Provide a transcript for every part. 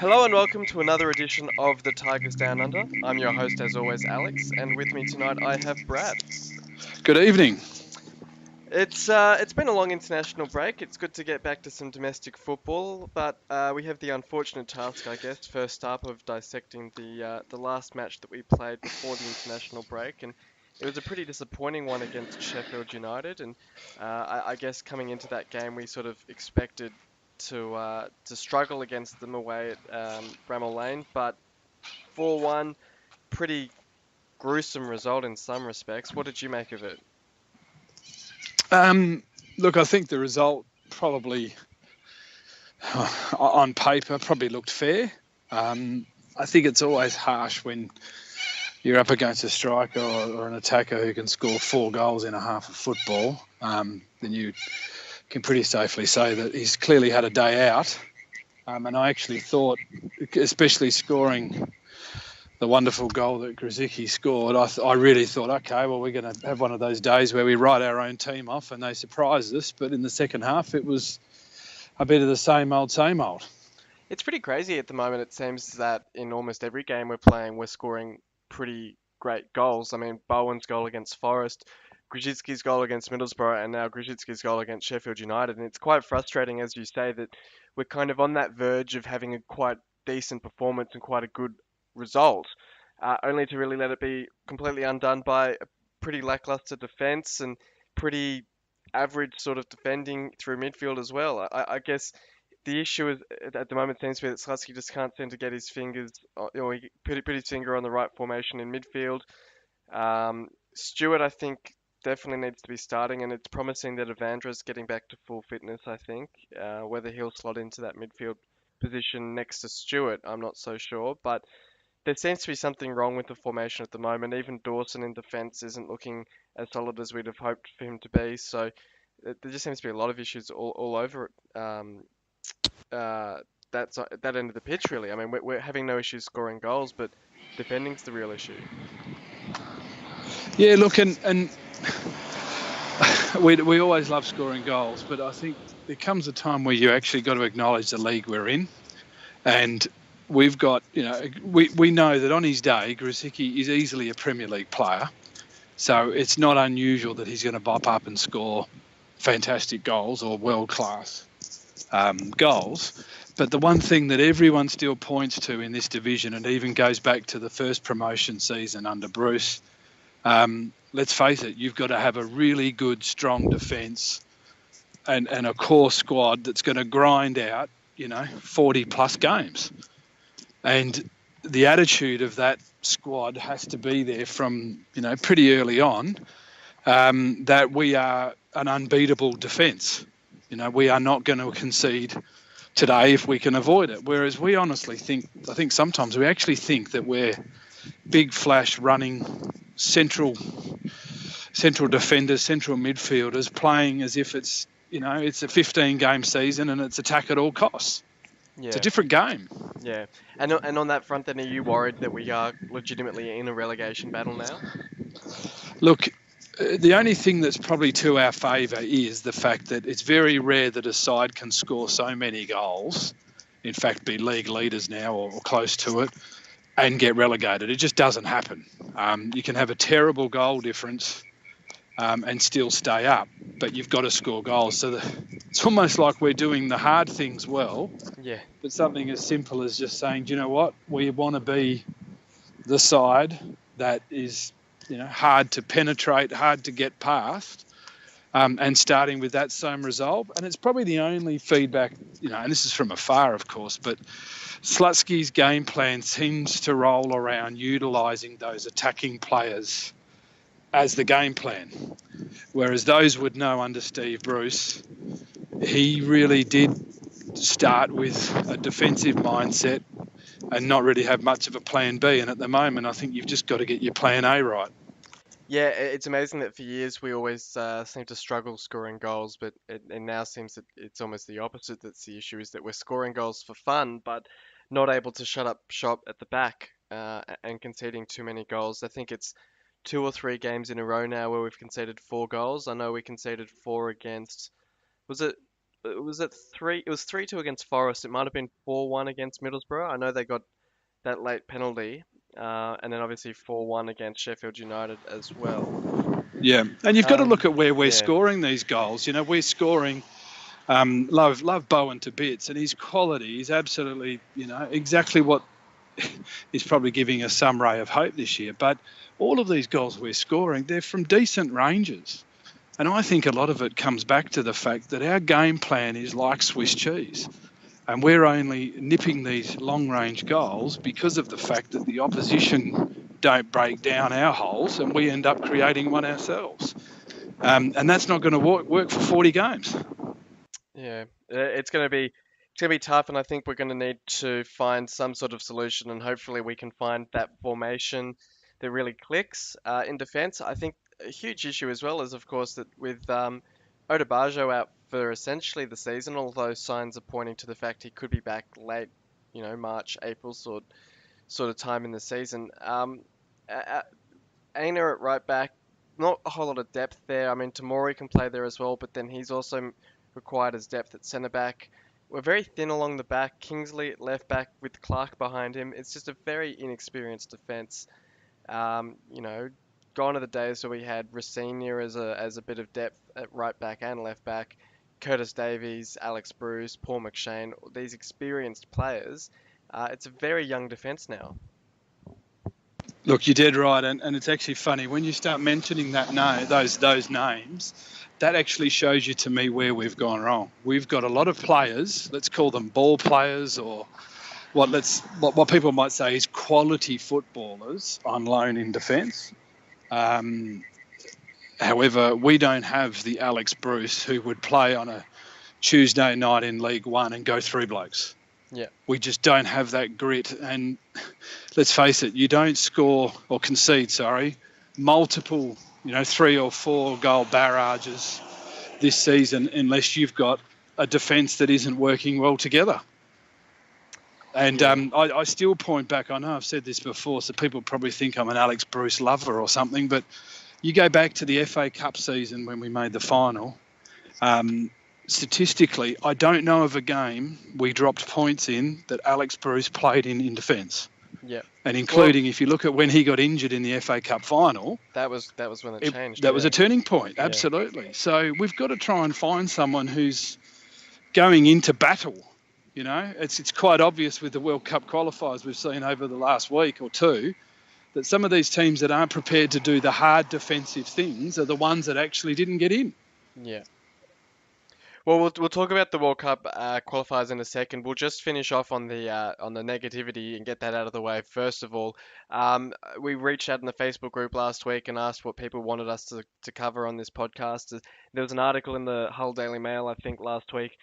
Hello and welcome to another edition of the Tigers Down Under. I'm your host, as always, Alex, and with me tonight I have Brad. Good evening. It's been a long international break. It's good to get back to some domestic football, but we have the unfortunate task, I guess, first up of dissecting the last match that we played before the international break, and it was a pretty disappointing one against Sheffield United. And I guess coming into that game, we sort of expected to struggle against them away at Bramall Lane, but 4-1, pretty gruesome result in some respects. What did you make of it? Um, Look, I think the result probably, on paper, probably looked fair. I think it's always harsh when you're up against a striker or an attacker who can score 4 goals in a half of football. Then you can pretty safely say that he's clearly had a day out. And I actually thought, especially scoring the wonderful goal that Grzycki scored, I really thought, okay, well, we're going to have one of those days where we write our own team off and they surprised us. But in the second half, it was a bit of the same old, same old. It's pretty crazy at the moment. It seems that in almost every game we're playing, we're scoring pretty great goals. I mean, Bowen's goal against Forest, Grzycki's goal against Middlesbrough, and now Grzycki's goal against Sheffield United. And it's quite frustrating, as you say, that we're kind of on that verge of having a quite decent performance and quite a good result, only to really let it be completely undone by a pretty lackluster defence and pretty average sort of defending through midfield as well. I guess the issue is at the moment seems to be that Slutsky just can't seem to get his fingers, or he put his finger on the right formation in midfield. Stewart, I think, definitely needs to be starting, and it's promising that Evandra's getting back to full fitness. I think whether he'll slot into that midfield position next to Stewart, I'm not so sure, but there seems to be something wrong with the formation at the moment. Even Dawson in defence isn't looking as solid as we'd have hoped for him to be. So there just seems to be a lot of issues all over it. That end of the pitch, really. I mean, we're having no issues scoring goals, but defending's the real issue. Yeah, look, and we always love scoring goals, but I think there comes a time where you actually got to acknowledge the league we're in. And we've got, we know that on his day, Grzycki is easily a Premier League player. So it's not unusual that he's going to bop up and score fantastic goals or world-class goals. But the one thing that everyone still points to in this division, and even goes back to the first promotion season under Bruce, let's face it, you've got to have a really good, strong defence and a core squad that's going to grind out, 40-plus games. And the attitude of that squad has to be there from, pretty early on, that we are an unbeatable defence. We are not going to concede today if we can avoid it. Whereas we honestly I think sometimes we actually think that we're big, flash, running, central defenders, central midfielders playing as if it's, it's a 15-game season and it's attack at all costs. Yeah. It's a different game. Yeah. And on that front, then, are you worried that we are legitimately in a relegation battle now? Look, the only thing that's probably to our favour is the fact that it's very rare that a side can score so many goals, in fact be league leaders now or close to it, and get relegated. It just doesn't happen. You can have a terrible goal difference and still stay up, but you've got to score goals. So it's almost like we're doing the hard things well, Yeah. but something as simple as just saying, do you know what, we want to be the side that is hard to penetrate, hard to get past, and starting with that same resolve. And it's probably the only feedback, and this is from afar, of course, but Slutsky's game plan seems to roll around utilising those attacking players as the game plan. Whereas those would know under Steve Bruce, he really did start with a defensive mindset and not really have much of a plan B. And at the moment, I think you've just got to get your plan A right. Yeah, it's amazing that for years we always seem to struggle scoring goals, but it now seems that it's almost the opposite. That's the issue, is that we're scoring goals for fun, but not able to shut up shop at the back and conceding too many goals. I think it's 2 or 3 games in a row now where we've conceded 4 goals. I know we conceded 4 against, was it it was at three. It was 3-2 against Forest. It might have been 4-1 against Middlesbrough. I know they got that late penalty, and then obviously 4-1 against Sheffield United as well. Yeah, and you've got to look at where we're Yeah, scoring these goals. You know, we're scoring. Love Bowen to bits, and his quality is absolutely, exactly what is probably giving us some ray of hope this year. But all of these goals we're scoring, they're from decent ranges. And I think a lot of it comes back to the fact that our game plan is like Swiss cheese. And we're only nipping these long-range goals because of the fact that the opposition don't break down our holes and we end up creating one ourselves. And that's not going to work for 40 games. yeah. It's gonna be tough, and I think we're gonna need to find some sort of solution, and hopefully we can find that formation that really clicks in defence. I think a huge issue as well is, of course, that with Odebajo out for essentially the season, although signs are pointing to the fact he could be back late, March, April sort of time in the season. Aina at right back, not a whole lot of depth there. I mean, Tamori can play there as well, but then he's also required as depth at centre back. We're very thin along the back. Kingsley at left back with Clark behind him. It's just a very inexperienced defence. You know, gone are the days where we had Rossignol as a bit of depth at right back and left back. Curtis Davies, Alex Bruce, Paul McShane, these experienced players. It's a very young defence now. Look, you're dead right, and it's actually funny when you start mentioning those names. That actually shows you to me where we've gone wrong. We've got a lot of players, let's call them ball players, or what people might say is quality footballers on loan in defence. However, we don't have the Alex Bruce who would play on a Tuesday night in League One and go through blokes. Yeah. We just don't have that grit. And let's face it, you don't score or concede, multiple, 3 or 4 goal barrages this season unless you've got a defence that isn't working well together. And Yeah. I still point back, I know I've said this before, so people probably think I'm an Alex Bruce lover or something, but you go back to the FA Cup season when we made the final, statistically, I don't know of a game we dropped points in that Alex Bruce played in defence. Yeah. And including, if you look at when he got injured in the FA Cup final, that was when it changed. That was a turning point, Yeah. absolutely. So we've got to try and find someone who's going into battle. It's quite obvious with the World Cup qualifiers we've seen over the last week or two that some of these teams that aren't prepared to do the hard defensive things are the ones that actually didn't get in. Yeah. Well, we'll talk about the World Cup qualifiers in a second. We'll just finish off on the negativity and get that out of the way first of all. We reached out in the Facebook group last week and asked what people wanted us to cover on this podcast. There was an article in the Hull Daily Mail, I think, last week,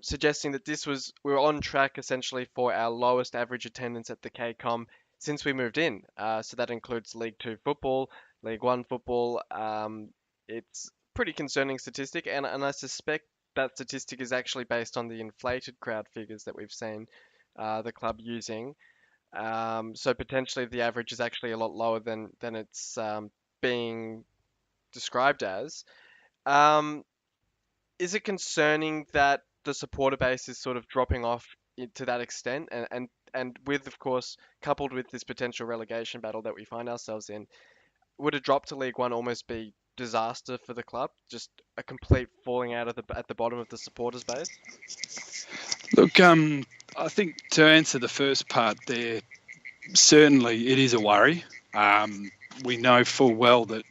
suggesting that we were on track essentially for our lowest average attendance at the KCOM since we moved in. So that includes League Two football, League One football. It's pretty concerning statistic, and I suspect that statistic is actually based on the inflated crowd figures that we've seen the club using. So potentially the average is actually a lot lower than it's being described as. Is it concerning that the supporter base is sort of dropping off to that extent, and with, of course, coupled with this potential relegation battle that we find ourselves in, would a drop to League One almost be disaster for the club? Just a complete falling out at the bottom of the supporters base? Look, I think to answer the first part there, certainly it is a worry. We know full well that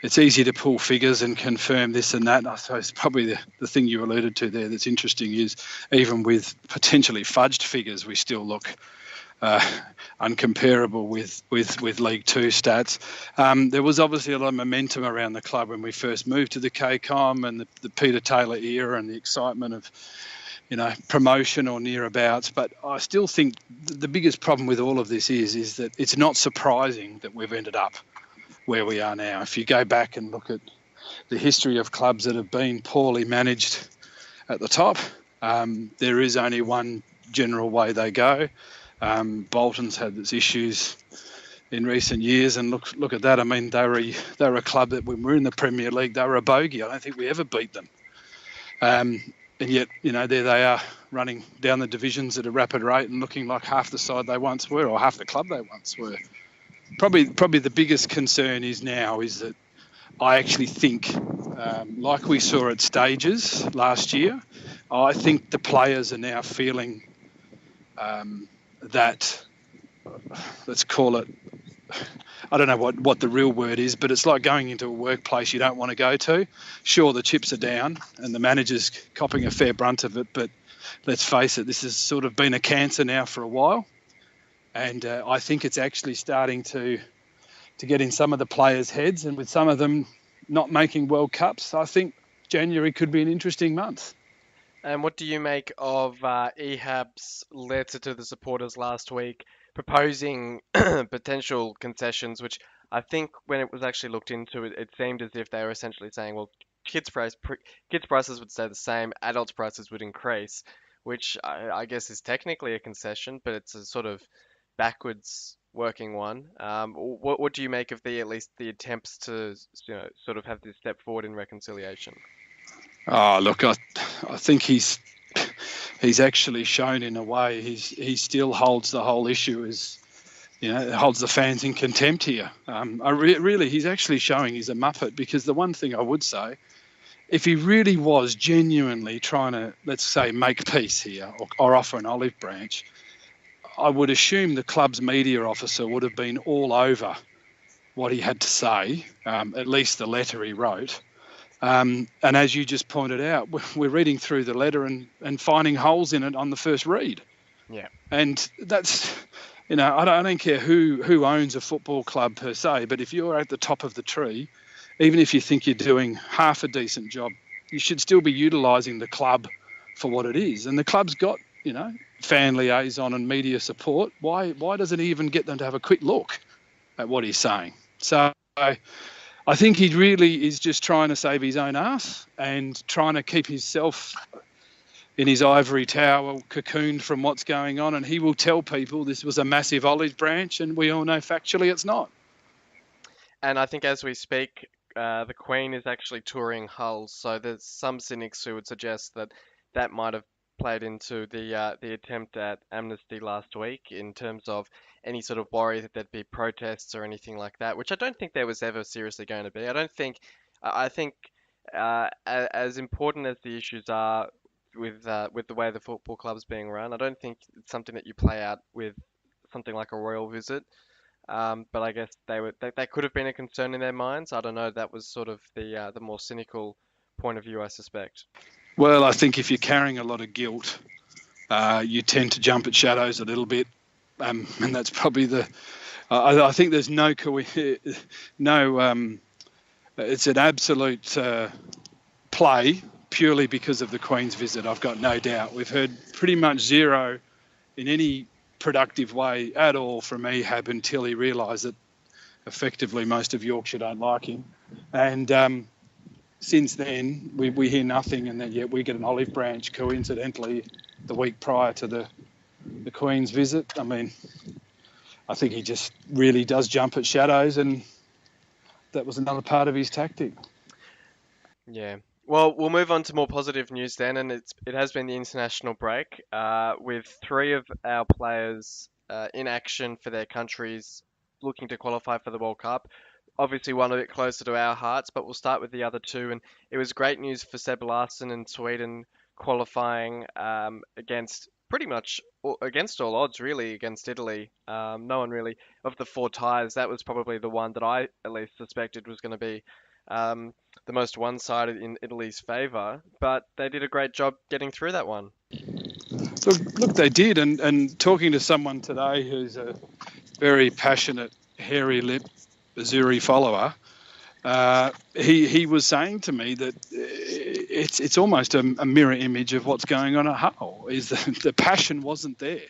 it's easy to pull figures and confirm this and that. And I suppose probably the thing you alluded to there that's interesting is even with potentially fudged figures, we still look uncomparable with League Two stats. There was obviously a lot of momentum around the club when we first moved to the KCOM and the Peter Taylor era and the excitement of promotion or nearabouts. But I still think the biggest problem with all of this is that it's not surprising that we've ended up where we are now. If you go back and look at the history of clubs that have been poorly managed at the top, there is only one general way they go. Bolton's had its issues in recent years, and look at that. I mean, they were a club that when we were in the Premier League, they were a bogey. I don't think we ever beat them. and yet, there they are running down the divisions at a rapid rate and looking like half the side they once were, or half the club they once were. Probably the biggest concern is that I actually think, like we saw at stages last year, I think the players are now feeling that, let's call it, I don't know what the real word is, but it's like going into a workplace you don't want to go to. Sure, the chips are down and the manager's copping a fair brunt of it, but let's face it, this has sort of been a cancer now for a while. And I think it's actually starting to get in some of the players' heads, and with some of them not making World Cups, I think January could be an interesting month. And what do you make of EHAB's letter to the supporters last week proposing potential concessions, which I think when it was actually looked into, it seemed as if they were essentially saying, well, kids prices would stay the same, adults prices would increase, which I guess is technically a concession, but it's a sort of backwards working one. What do you make of at least the attempts to sort of have this step forward in reconciliation? Oh, look, I think he's actually shown in a way he still holds the whole issue as, holds the fans in contempt here. Really, he's actually showing he's a muppet, because the one thing I would say, if he really was genuinely trying to, let's say, make peace here or offer an olive branch, I would assume the club's media officer would have been all over what he had to say, at least the letter he wrote. And as you just pointed out, we're reading through the letter and finding holes in it on the first read. Yeah. And that's, I don't care who owns a football club per se, but if you're at the top of the tree, even if you think you're doing half a decent job, you should still be utilising the club for what it is. And the club's got, fan liaison and media support. Why doesn't he even get them to have a quick look at what he's saying? So I think he really is just trying to save his own ass and trying to keep himself in his ivory tower, cocooned from what's going on. And he will tell people this was a massive olive branch, and we all know factually it's not. And I think as we speak, the Queen is actually touring Hull, so there's some cynics who would suggest that might have played into the attempt at amnesty last week, in terms of any sort of worry that there'd be protests or anything like that, which I don't think there was ever seriously going to be. I think as important as the issues are with the way the football club's being run, I don't think it's something that you play out with something like a royal visit. But I guess they could have been a concern in their minds. I don't know. That was sort of the more cynical point of view, I suspect. Well, I think if you're carrying a lot of guilt, you tend to jump at shadows a little bit, and that's probably the. I think there's no. It's an absolute play purely because of the Queen's visit. I've got no doubt. We've heard pretty much zero in any productive way at all from Ehab until he realised that effectively most of Yorkshire don't like him, and since then we hear nothing, and then yet we get an olive branch coincidentally the week prior to the Queen's visit. I mean, I think he just really does jump at shadows, and that was another part of his tactic. Yeah. Well, we'll move on to more positive news then, and it has been the international break, with three of our players in action for their countries, looking to qualify for the World Cup. Obviously, one a bit closer to our hearts, but we'll start with the other two. And it was great news for Seb Larsson in Sweden, qualifying against pretty much against all odds, really, against Italy. No one really, of the four ties, that was probably the one that I at least suspected was going to be the most one-sided in Italy's favour, but they did a great job getting through that one. Look, they did, and talking to someone today who's a very passionate, hairy-lipped Azzurri follower, he was saying to me that it's almost a mirror image of what's going on at Hull, is that the passion wasn't there.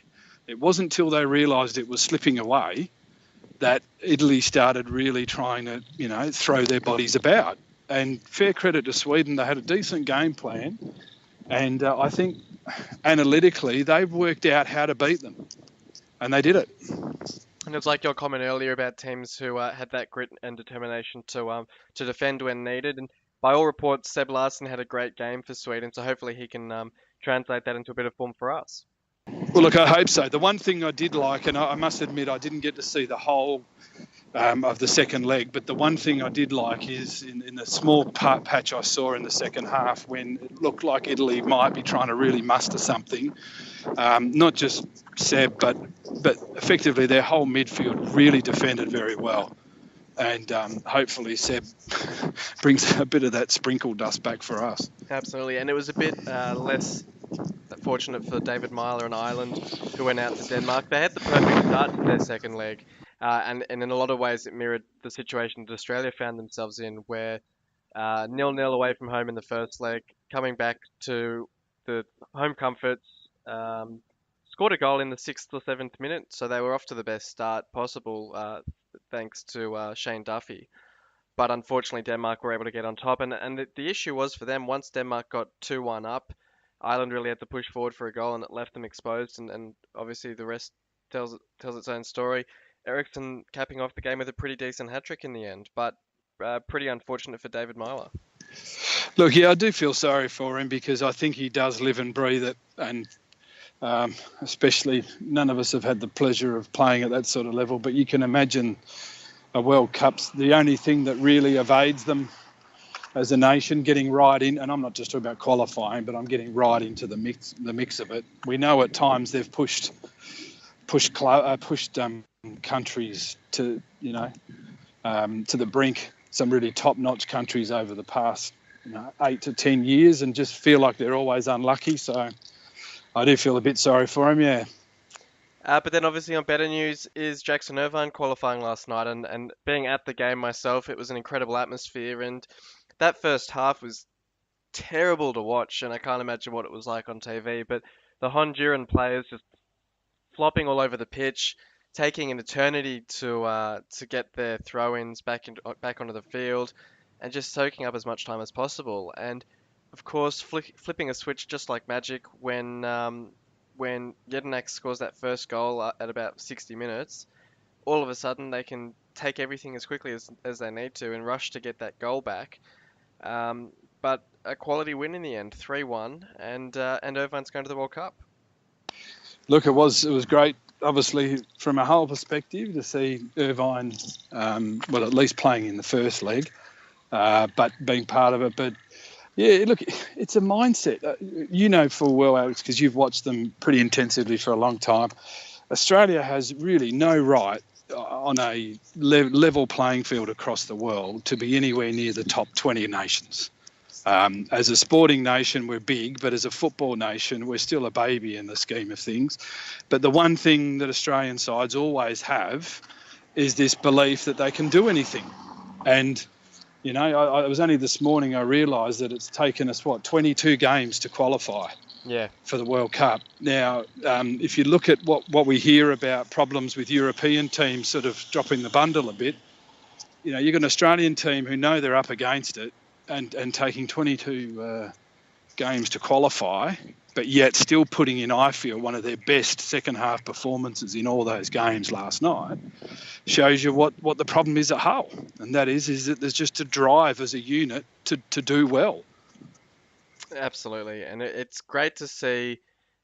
It wasn't until they realised it was slipping away that Italy started really trying to, throw their bodies about. And fair credit to Sweden, they had a decent game plan. And I think analytically, they've worked out how to beat them. And they did it. And it's like your comment earlier about teams who had that grit and determination to defend when needed. And by all reports, Seb Larsson had a great game for Sweden, so hopefully he can translate that into a bit of form for us. Well, look, I hope so. The one thing I did like, and I must admit I didn't get to see the whole of the second leg, but the one thing I did like is in the small patch I saw in the second half when it looked like Italy might be trying to really muster something, not just Seb, but effectively their whole midfield really defended very well. And hopefully Seb brings a bit of that sprinkle dust back for us. Absolutely, and it was a bit less fortunate for David Myler and Ireland, who went out to Denmark. They had the perfect start to their second leg, and in a lot of ways it mirrored the situation that Australia found themselves in, where 0-0 away from home in the first leg, coming back to the home comforts, scored a goal in the 6th or 7th minute, so they were off to the best start possible, thanks to Shane Duffy. But unfortunately, Denmark were able to get on top, and the issue was for them, once Denmark got 2-1 up, Ireland really had to push forward for a goal, and it left them exposed, and obviously the rest tells its own story. Eriksson capping off the game with a pretty decent hat-trick in the end, but pretty unfortunate for David Myler. Look, yeah, I do feel sorry for him because I think he does live and breathe it, and especially none of us have had the pleasure of playing at that sort of level, but you can imagine a World Cup's the only thing that really evades them as a nation, getting right in, and I'm not just talking about qualifying, but I'm getting right into the mix of it. We know at times they've pushed countries to to the brink. Some really top-notch countries over the past 8 to 10 years, and just feel like they're always unlucky. So I do feel a bit sorry for him, yeah. But then obviously on better news is Jackson Irvine qualifying last night, and being at the game myself, it was an incredible atmosphere, and that first half was terrible to watch, and I can't imagine what it was like on TV, but the Honduran players just flopping all over the pitch, taking an eternity to get their throw-ins back onto the field, and just soaking up as much time as possible. And of course, flipping a switch just like magic when Jedinak scores that first goal at about 60 minutes, all of a sudden they can take everything as quickly as they need to and rush to get that goal back. But a quality win in the end, 3-1, and Irvine's going to the World Cup. Look, it was great, obviously, from a whole perspective to see Irvine, well, at least playing in the first leg, but being part of it. But yeah, look, it's a mindset. You know full well, Alex, because you've watched them pretty intensively for a long time. Australia has really no right on a level playing field across the world to be anywhere near the top 20 nations. As a sporting nation, we're big, but as a football nation, we're still a baby in the scheme of things. But the one thing that Australian sides always have is this belief that they can do anything. And, I was only this morning I realised that it's taken us, 22 games to qualify for the World Cup. Now, if you look at what we hear about problems with European teams sort of dropping the bundle a bit, you've got an Australian team who know they're up against it, and taking 22 games to qualify, but yet still putting in, I feel, one of their best second half performances in all those games last night, shows you what the problem is at Hull. And that is that there's just a drive as a unit to do well. Absolutely, and it's great to see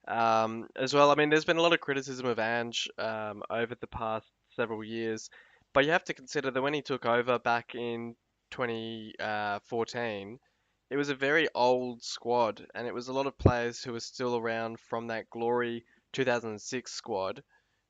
as well. I mean, there's been a lot of criticism of Ange over the past several years, but you have to consider that when he took over back in 2014, it was a very old squad, and it was a lot of players who were still around from that glory 2006 squad,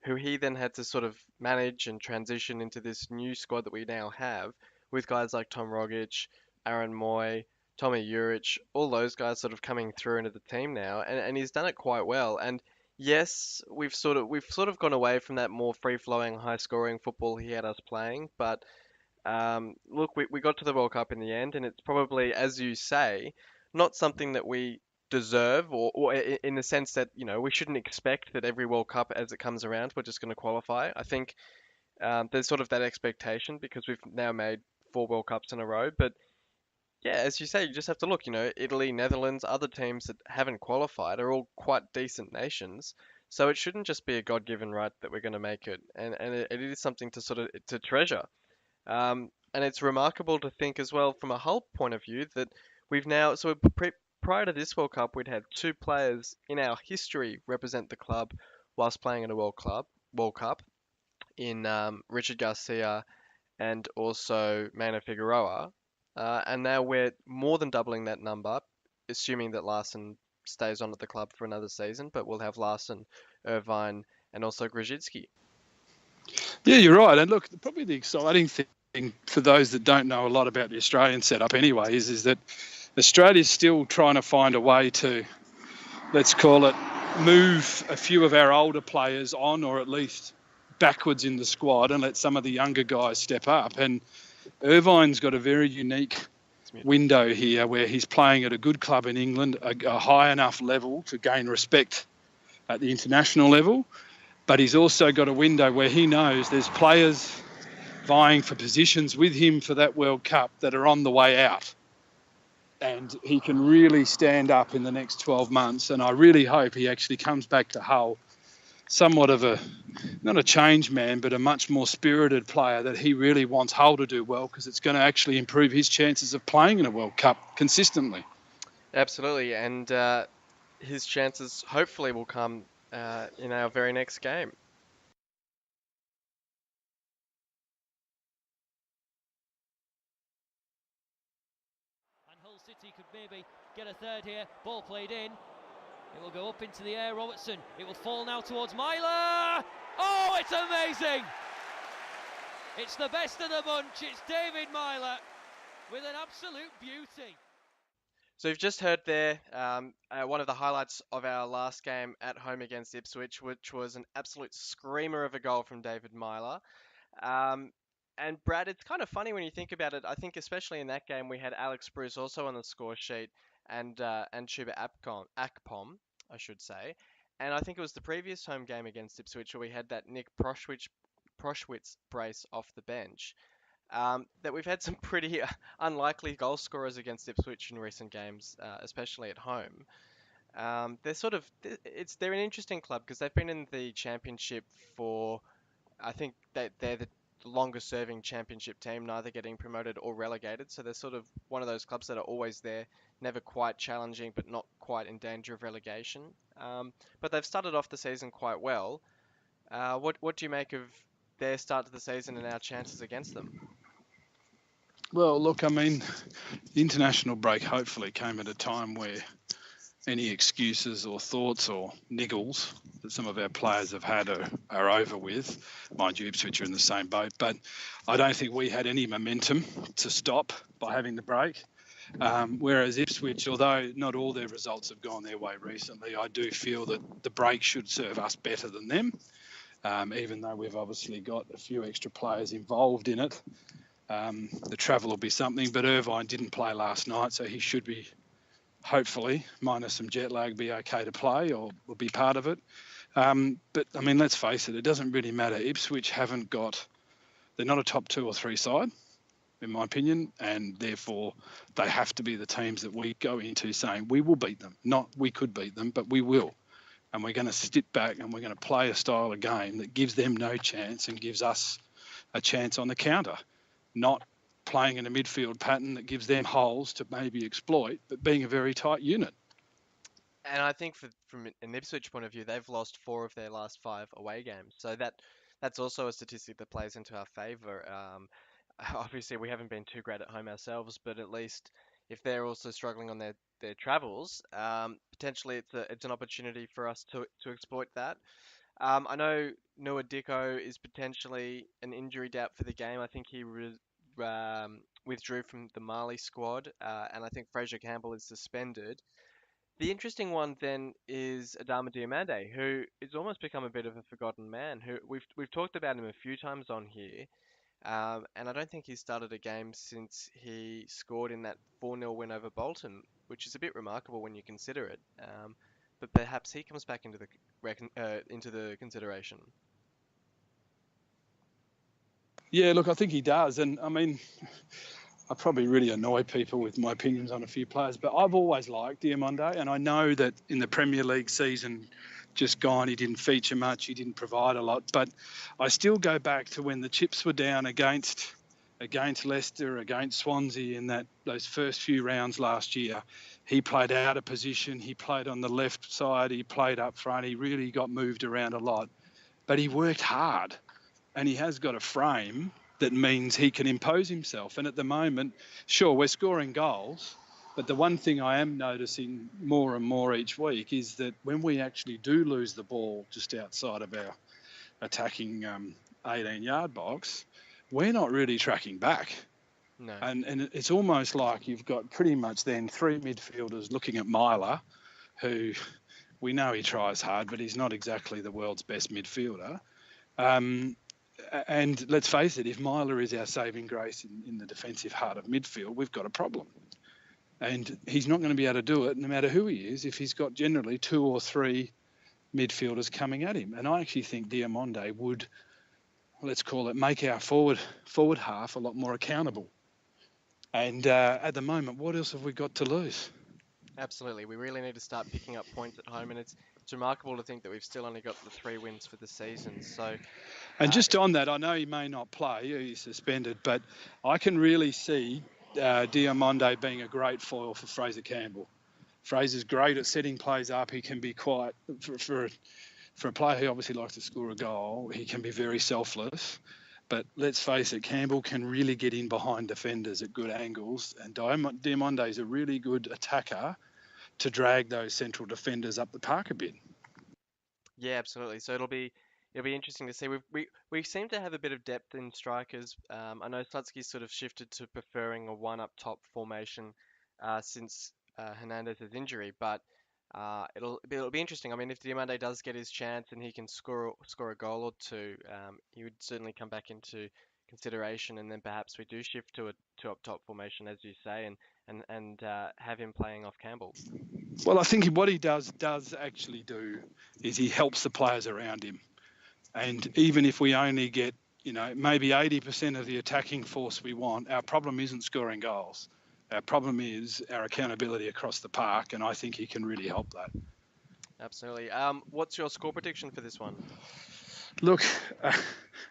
who he then had to sort of manage and transition into this new squad that we now have, with guys like Tom Rogic, Aaron Moy, Tommy Juric, all those guys sort of coming through into the team now, and he's done it quite well. And yes, we've sort of gone away from that more free-flowing, high-scoring football he had us playing, but look, we got to the World Cup in the end, and it's probably, as you say, not something that we deserve, or in the sense that, we shouldn't expect that every World Cup as it comes around, we're just going to qualify. I think there's sort of that expectation because we've now made 4 World Cups in a row. But yeah, as you say, you just have to look, Italy, Netherlands, other teams that haven't qualified are all quite decent nations. So it shouldn't just be a God-given right that we're going to make it, and it is something to sort of to treasure. And it's remarkable to think as well from a Hull point of view that we've now, prior to this World Cup, we'd had two players in our history represent the club whilst playing in a World Cup in Richard Garcia and also Mano Figueroa. And now we're more than doubling that number, assuming that Larson stays on at the club for another season, but we'll have Larson, Irvine, and also Grzycki. Yeah, you're right. And look, probably the exciting thing for those that don't know a lot about the Australian setup anyway is that Australia's still trying to find a way to, let's call it, move a few of our older players on, or at least backwards in the squad, and let some of the younger guys step up. And Irvine's got a very unique window here where he's playing at a good club in England, a high enough level to gain respect at the international level. But he's also got a window where he knows there's players vying for positions with him for that World Cup that are on the way out. And he can really stand up in the next 12 months. And I really hope he actually comes back to Hull somewhat of a, not a change man, but a much more spirited player that he really wants Hull to do well, because it's going to actually improve his chances of playing in a World Cup consistently. Absolutely. And his chances hopefully will come in our very next game. And Hull City could maybe get a third here. Ball played in. It will go up into the air. Robertson. It will fall now towards Myler. Oh, it's amazing! It's the best of the bunch. It's David Myler with an absolute beauty. So you've just heard there one of the highlights of our last game at home against Ipswich, which was an absolute screamer of a goal from David Myler. And Brad, it's kind of funny when you think about it. I think especially in that game we had Alex Bruce also on the score sheet and Chuba Akpom, I should say. And I think it was the previous home game against Ipswich where we had that Nick Proschwitz brace off the bench. That we've had some pretty unlikely goal scorers against Ipswich in recent games, especially at home. They're an interesting club because they've been in the championship for, I think they're the longest serving championship team, neither getting promoted or relegated. So they're sort of one of those clubs that are always there, never quite challenging, but not quite in danger of relegation. But they've started off the season quite well. What do you make of their start to the season and our chances against them? Well, look, I mean, the international break hopefully came at a time where any excuses or thoughts or niggles that some of our players have had are over with. Mind you, Ipswich are in the same boat, but I don't think we had any momentum to stop by having the break. Whereas Ipswich, although not all their results have gone their way recently, I do feel that the break should serve us better than them, even though we've obviously got a few extra players involved in it. The travel will be something, but Irvine didn't play last night, so he should be, hopefully, minus some jet lag, be okay to play or will be part of it. But, I mean, let's face it doesn't really matter. Ipswich they're not a top 2 or 3 side, in my opinion, and therefore they have to be the teams that we go into saying we will beat them. Not we could beat them, but we will. And we're going to sit back and we're going to play a style of game that gives them no chance and gives us a chance on the counter. Not playing in a midfield pattern that gives them holes to maybe exploit, but being a very tight unit. And I think from an Ipswich point of view, they've lost 4 of their last 5 away games. So that's also a statistic that plays into our favour. Obviously, we haven't been too great at home ourselves, but at least if they're also struggling on their travels, potentially it's an opportunity for us to exploit that. I know Noah Dicko is potentially an injury doubt for the game. I think he withdrew from the Mali squad, and I think Fraser Campbell is suspended. The interesting one then is Adama Diomande, who has almost become a bit of a forgotten man. Who we've talked about him a few times on here, and I don't think he's started a game since he scored in that 4-0 win over Bolton, which is a bit remarkable when you consider it. But perhaps he comes back into the consideration. Yeah, look, I think he does. And, I mean, I probably really annoy people with my opinions on a few players, but I've always liked Diomande, and I know that in the Premier League season just gone, he didn't feature much, he didn't provide a lot, but I still go back to when the chips were down against against Leicester, against Swansea in those first few rounds last year. He played out of position. He played on the left side. He played up front. He really got moved around a lot. But he worked hard, and he has got a frame that means he can impose himself. And at the moment, sure, we're scoring goals, but the one thing I am noticing more and more each week is that when we actually do lose the ball just outside of our attacking 18-yard box, we're not really tracking back. No. And it's almost like you've got pretty much then three midfielders looking at Myler, who we know he tries hard, but he's not exactly the world's best midfielder. And let's face it, if Myler is our saving grace in the defensive heart of midfield, we've got a problem. And he's not going to be able to do it no matter who he is if he's got generally two or three midfielders coming at him. And I actually think Diamonde would, let's call it, make our forward half a lot more accountable. And at the moment, what else have we got to lose? Absolutely. We really need to start picking up points at home, and it's remarkable to think that we've still only got the 3 wins for the season. So, and just on that, I know he may not play, he's suspended, but I can really see Diamonde being a great foil for Fraser Campbell. Fraser's great at setting plays up. He can be quite, for a player who obviously likes to score a goal, he can be very selfless. But let's face it, Campbell can really get in behind defenders at good angles, and Diamonde is a really good attacker to drag those central defenders up the park a bit. yeah, absolutely. So it'll be interesting to see. We seem to have a bit of depth in strikers. I know Slutsky's sort of shifted to preferring a one up top formation since Hernandez's injury, but it'll be interesting. I mean, if Diamande does get his chance and he can score a goal or two, he would certainly come back into consideration, and then perhaps we do shift to a two up top formation, as you say, and have him playing off Campbell. Well, I think what he does actually do is he helps the players around him. And even if we only get, maybe 80% of the attacking force we want, our problem isn't scoring goals. Our problem is our accountability across the park, and I think he can really help that. Absolutely. What's your score prediction for this one? Look,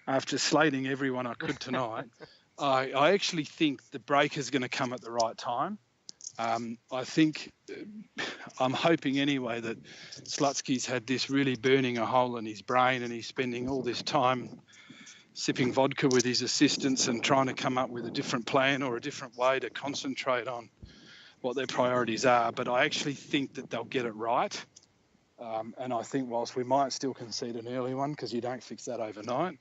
after slating everyone I could tonight, I actually think the break is going to come at the right time. I think, I'm hoping anyway, that Slutsky's had this really burning a hole in his brain, and he's spending all this time sipping vodka with his assistants and trying to come up with a different plan or a different way to concentrate on what their priorities are. But I actually think that they'll get it right. And I think whilst we might still concede an early one, because you don't fix that overnight,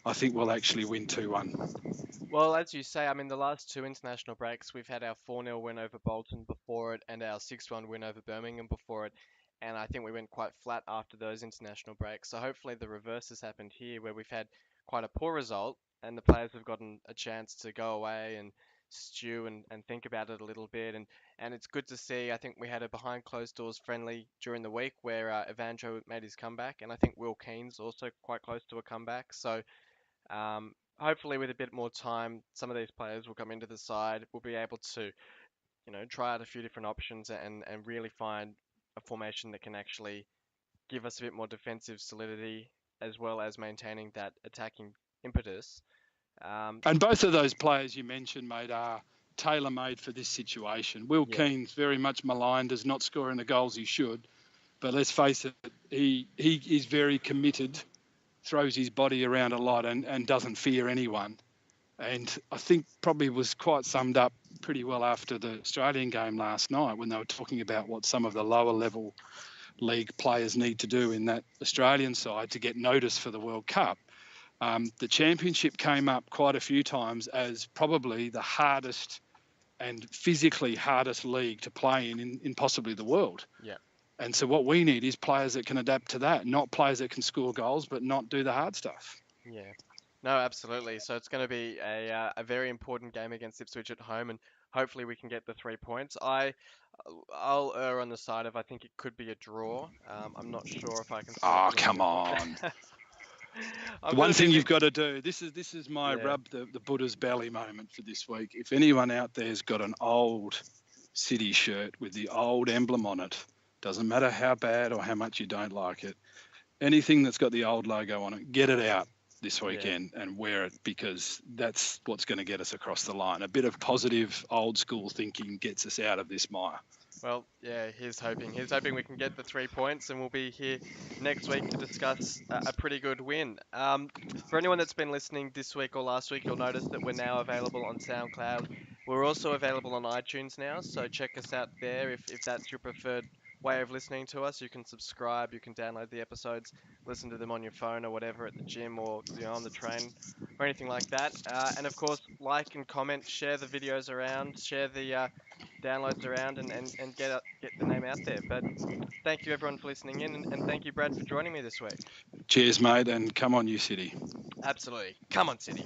I think we'll actually win 2-1. Well, as you say, I mean, the last two international breaks, we've had our 4-0 win over Bolton before it and our 6-1 win over Birmingham before it. And I think we went quite flat after those international breaks. So hopefully the reverse has happened here, where we've had quite a poor result and the players have gotten a chance to go away and stew and think about it a little bit. And it's good to see. I think we had a behind closed doors friendly during the week where Evandro made his comeback. And I think Will Keane's also quite close to a comeback. So hopefully with a bit more time, some of these players will come into the side. We'll be able to, try out a few different options and really find a formation that can actually give us a bit more defensive solidity as well as maintaining that attacking impetus. And both of those players you mentioned, mate, are tailor-made for this situation. Will Keane's very much maligned as not scoring the goals he should, but let's face it, he is very committed, throws his body around a lot and doesn't fear anyone. And I think probably was quite summed up pretty well after the Australian game last night when they were talking about what some of the lower level league players need to do in that Australian side to get notice for the World Cup. The championship came up quite a few times as probably the hardest and physically hardest league to play in possibly the world. Yeah. And so what we need is players that can adapt to that, not players that can score goals but not do the hard stuff. Yeah. No, absolutely. So it's going to be a very important game against Ipswich at home, and hopefully we can get the 3 points. I'll err on the side of I think it could be a draw. I'm not sure if I can. Oh, come on. The one thing you've got to do, this is my rub the Buddha's belly moment for this week. If anyone out there's got an old City shirt with the old emblem on it, doesn't matter how bad or how much you don't like it, anything that's got the old logo on it, get it out. this weekend and wear it, because that's what's going to get us across the line. A bit of positive old school thinking gets us out of this mire. Well, yeah, he's hoping. He's hoping we can get the 3 points, and we'll be here next week to discuss a pretty good win. For anyone that's been listening this week or last week, you'll notice that we're now available on SoundCloud. We're also available on iTunes now, so check us out there if that's your preferred way of listening to us. You can subscribe, you can download the episodes, listen to them on your phone or whatever at the gym or on the train or anything like that. And of course, like and comment, share the videos around, share the downloads around, and get the name out there. But thank you everyone for listening in, and thank you, Brad, for joining me this week. Cheers, mate, and come on, you City. Absolutely. Come on, City.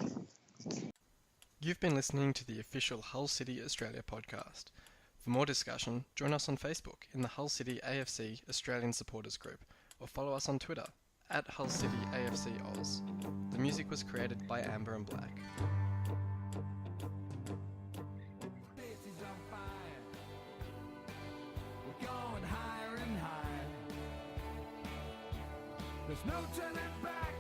You've been listening to the official Hull City Australia podcast. For more discussion, join us on Facebook in the Hull City AFC Australian Supporters Group, or follow us on Twitter at Hull City AFC Oz. The music was created by Amber and Black. There's no turning back.